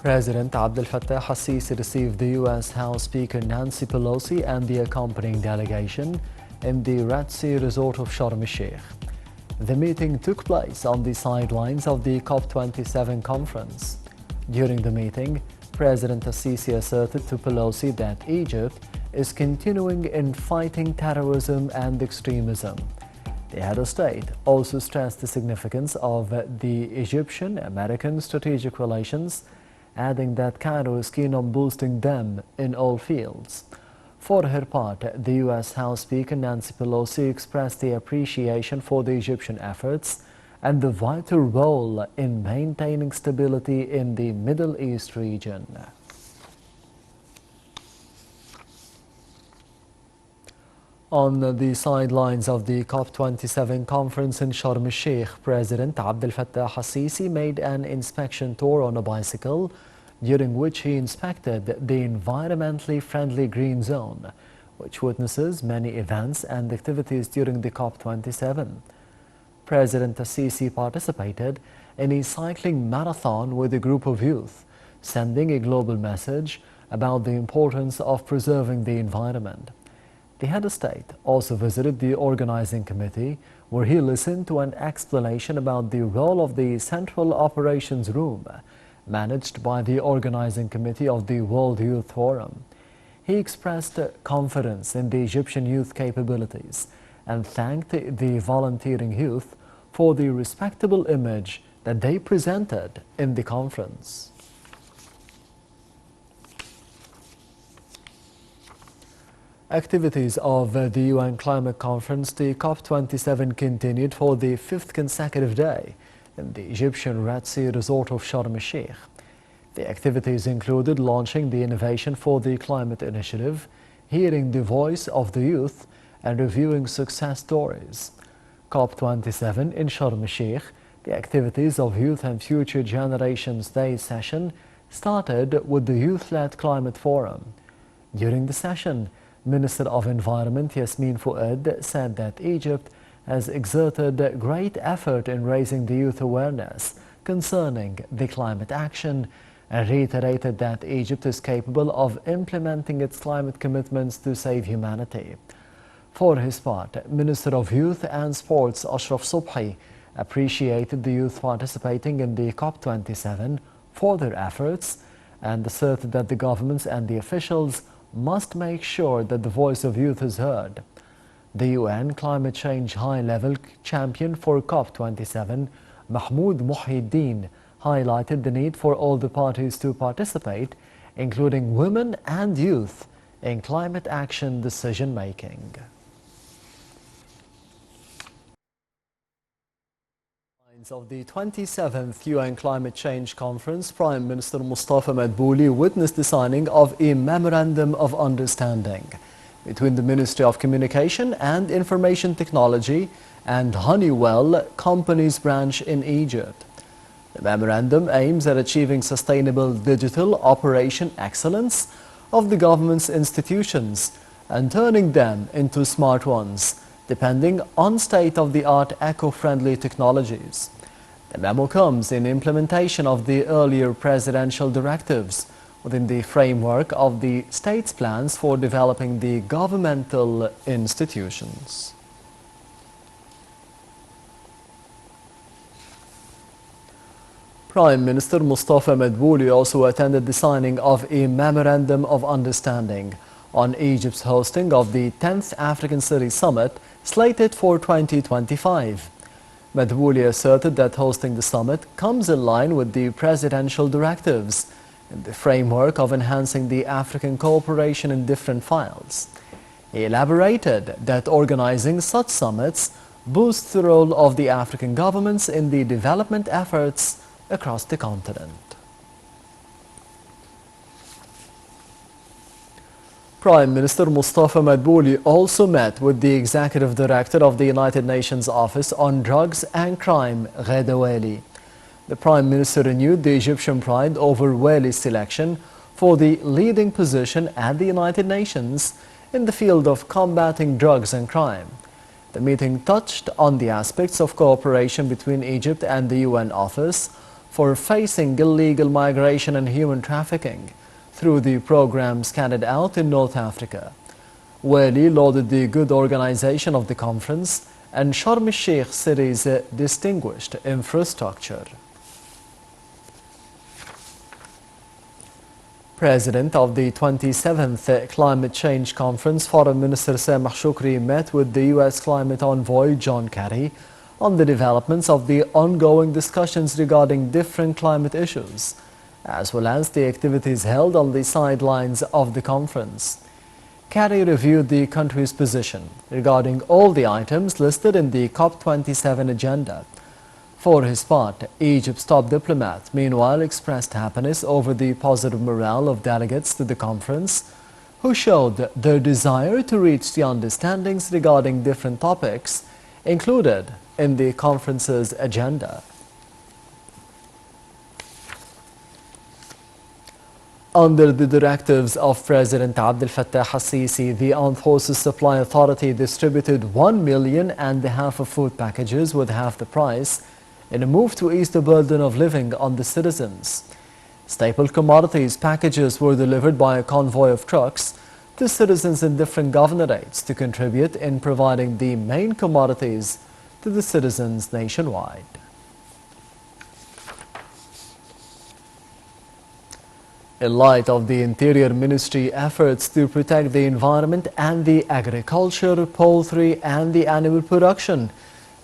President Abdel Fattah al-Sisi received the U.S. House Speaker Nancy Pelosi and the accompanying delegation in the Red Sea resort of Sharm el-Sheikh. The meeting took place on the sidelines of the COP27 conference. During the meeting, President al-Sisi asserted to Pelosi that Egypt is continuing in fighting terrorism and extremism. The head of state also stressed the significance of the Egyptian-American strategic relations, adding that Cairo is keen on boosting them in all fields. For her part, the U.S. House Speaker Nancy Pelosi expressed the appreciation for the Egyptian efforts and the vital role in maintaining stability in the Middle East region. On the sidelines of the COP27 conference in Sharm el-Sheikh, President Abdel Fattah al-Sisi made an inspection tour on a bicycle, during which he inspected the environmentally friendly green zone, which witnesses many events and activities during the COP27. President al-Sisi participated in a cycling marathon with a group of youth, sending a global message about the importance of preserving the environment. The head of state also visited the organizing committee, where he listened to an explanation about the role of the Central Operations Room, managed by the organizing committee of the World Youth Forum. He expressed confidence in the Egyptian youth capabilities and thanked the volunteering youth for the respectable image that they presented in the conference. Activities of the UN Climate Conference, the COP27, continued for the fifth consecutive day in the Egyptian Red Sea resort of Sharm el-Sheikh. The activities included launching the Innovation for the Climate Initiative, hearing the voice of the youth, and reviewing success stories. COP27 in Sharm el-Sheikh, the activities of Youth and Future Generations Day session started with the Youth-led Climate Forum. During the session, Minister of Environment Yasmin Fuad said that Egypt has exerted great effort in raising the youth awareness concerning the climate action and reiterated that Egypt is capable of implementing its climate commitments to save humanity. For his part, Minister of Youth and Sports Ashraf Subhi appreciated the youth participating in the COP27 for their efforts and asserted that the governments and the officials must make sure that the voice of youth is heard. The UN Climate Change High-Level Champion for COP27, Mahmoud Muhyiddin, highlighted the need for all the parties to participate, including women and youth, in climate action decision-making. Of the 27th UN Climate Change Conference, Prime Minister Mustafa Madbouli witnessed the signing of a Memorandum of Understanding between the Ministry of Communication and Information Technology and Honeywell Companies branch in Egypt. The memorandum aims at achieving sustainable digital operation excellence of the government's institutions and turning them into smart ones, depending on state-of-the-art eco-friendly technologies. The memo comes in implementation of the earlier presidential directives within the framework of the state's plans for developing the governmental institutions. Prime Minister Mustafa Madbouli also attended the signing of a Memorandum of Understanding on Egypt's hosting of the 10th African City Summit slated for 2025. Madbouli asserted that hosting the summit comes in line with the presidential directives in the framework of enhancing the African cooperation in different files. He elaborated that organizing such summits boosts the role of the African governments in the development efforts across the continent. Prime Minister Mustafa Madbouli also met with the Executive Director of the United Nations Office on Drugs and Crime, Ghada Wali. The Prime Minister renewed the Egyptian pride over Wali's selection for the leading position at the United Nations in the field of combating drugs and crime. The meeting touched on the aspects of cooperation between Egypt and the UN office, for facing illegal migration and human trafficking through the programs carried out in North Africa. Wali lauded the good organization of the conference and Sharm el-Sheikh city's distinguished infrastructure. President of the 27th Climate Change Conference, Foreign Minister Sameh Shoukry met with the U.S. climate envoy John Kerry on the developments of the ongoing discussions regarding different climate issues, as well as the activities held on the sidelines of the conference. Kerry reviewed the country's position regarding all the items listed in the COP27 agenda. For his part, Egypt's top diplomat meanwhile expressed happiness over the positive morale of delegates to the conference, who showed their desire to reach the understandings regarding different topics included in the conference's agenda. Under the directives of President Abdel Fattah al-Sisi, the Armed Forces Supply Authority distributed 1.5 million of food packages with half the price in a move to ease the burden of living on the citizens. Staple commodities packages were delivered by a convoy of trucks to citizens in different governorates to contribute in providing the main commodities to the citizens nationwide. In light of the Interior Ministry efforts to protect the environment and the agriculture, poultry and the animal production,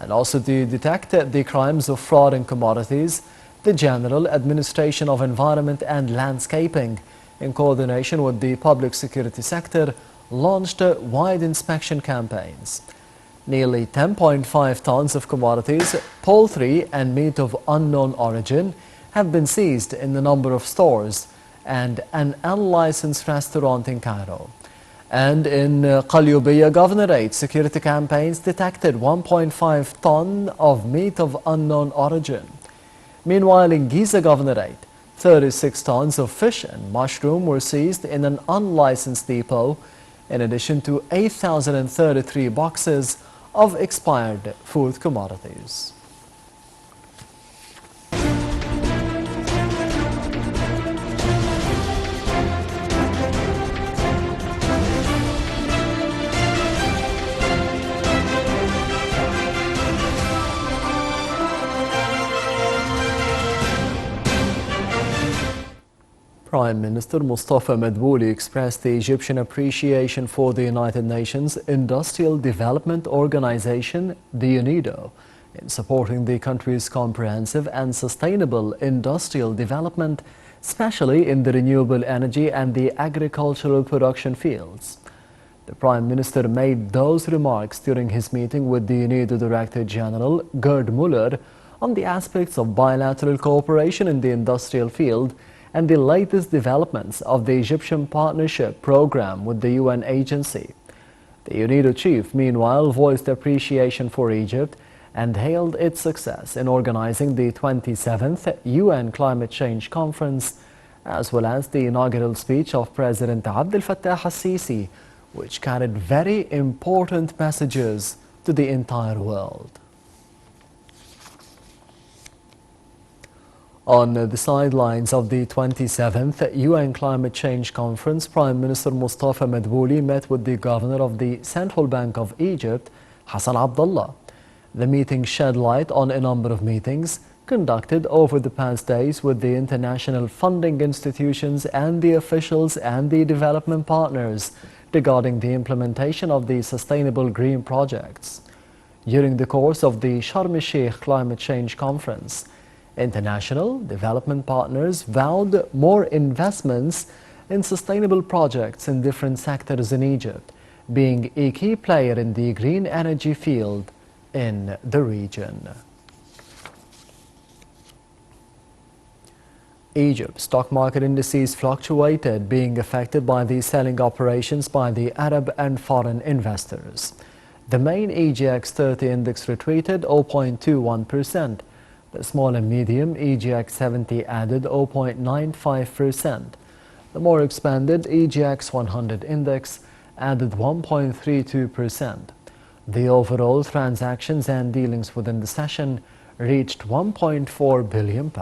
and also to detect the crimes of fraud in commodities, the General Administration of Environment and Landscaping, in coordination with the public security sector, launched wide inspection campaigns. Nearly 10.5 tons of commodities, poultry and meat of unknown origin have been seized in a number of stores and an unlicensed restaurant in Cairo. And in Qalyubiyya Governorate, security campaigns detected 1.5 ton of meat of unknown origin. Meanwhile, in Giza Governorate, 36 tons of fish and mushroom were seized in an unlicensed depot, in addition to 8,033 boxes of expired food commodities. Prime Minister Mustafa Madbouli expressed the Egyptian appreciation for the United Nations Industrial Development Organization, the UNIDO, in supporting the country's comprehensive and sustainable industrial development, especially in the renewable energy and the agricultural production fields. The Prime Minister made those remarks during his meeting with the UNIDO Director General, Gerd Muller, on the aspects of bilateral cooperation in the industrial field and the latest developments of the Egyptian Partnership Program with the UN agency. The UNIDO chief, meanwhile, voiced appreciation for Egypt and hailed its success in organizing the 27th UN Climate Change Conference, as well as the inaugural speech of President Abdel Fattah al-Sisi, which carried very important messages to the entire world. On the sidelines of the 27th UN Climate Change Conference, Prime Minister Mustafa Madbouli met with the Governor of the Central Bank of Egypt, Hassan Abdullah. The meeting shed light on a number of meetings conducted over the past days with the international funding institutions and the officials and the development partners regarding the implementation of the sustainable green projects. During the course of the Sharm el-Sheikh Climate Change Conference, international development partners vowed more investments in sustainable projects in different sectors in Egypt, being a key player in the green energy field in the region. Egypt's stock market indices fluctuated, being affected by the selling operations by the Arab and foreign investors. The main EGX 30 index retreated 0.21%. The small and medium EGX 70 added 0.95%. The more expanded EGX 100 index added 1.32%. The overall transactions and dealings within the session reached £1.4 billion.